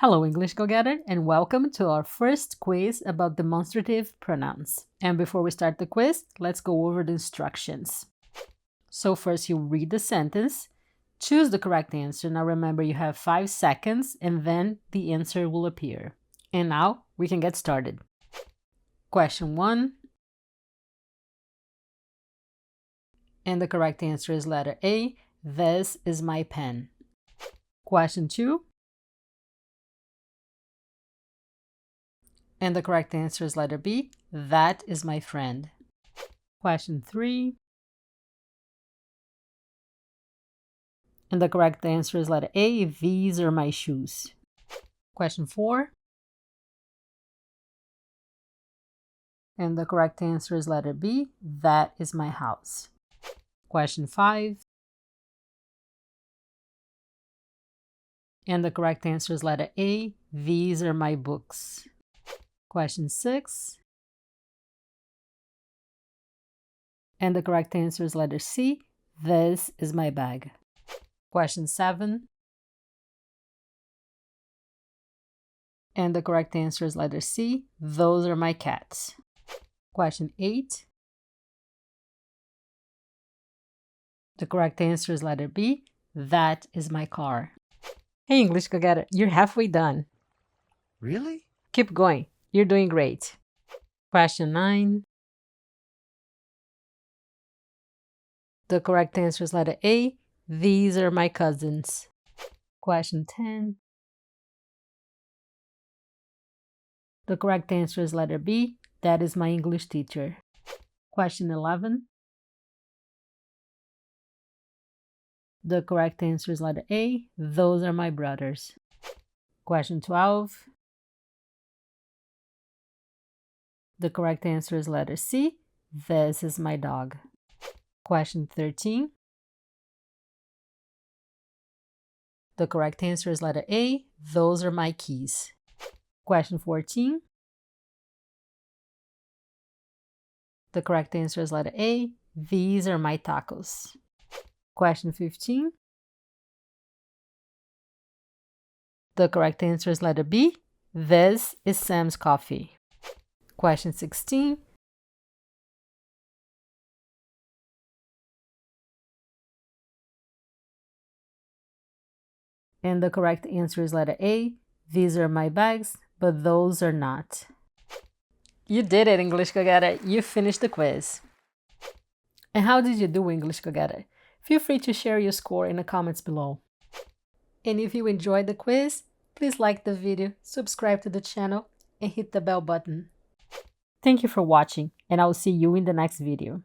Hello, English Go-Getter, and welcome to our first quiz about demonstrative pronouns. And before we start the quiz, let's go over the instructions. So first you read the sentence, choose the correct answer. Now remember you have 5 seconds and then the answer will appear. And now we can get started. Question 1. And the correct answer is letter A. This is my pen. Question 2. And the correct answer is letter B. That is my friend. Question 3. And the correct answer is letter A. These are my shoes. Question 4. And the correct answer is letter B. That is my house. Question 5. And the correct answer is letter A. These are my books. Question 6. And the correct answer is letter C. This is my bag. Question 7. And the correct answer is letter C. Those are my cats. Question 8. The correct answer is letter B. That is my car. Hey, English Go-Getter, you're halfway done. Really? Keep going. You're doing great. Question 9. The correct answer is letter A. These are my cousins. Question 10. The correct answer is letter B. That is my English teacher. Question 11. The correct answer is letter A. Those are my brothers. Question 12. The correct answer is letter C. This is my dog. Question 13. The correct answer is letter A. Those are my keys. Question 14. The correct answer is letter A. These are my tacos. Question 15. The correct answer is letter B. This is Sam's coffee. Question 16. And the correct answer is letter A. These are my bags, but those are not. You did it, English Go-Getter. You finished the quiz. And how did you do, English Go-Getter? Feel free to share your score in the comments below. And if you enjoyed the quiz, please like the video, subscribe to the channel, and hit the bell button. Thank you for watching, and I will see you in the next video.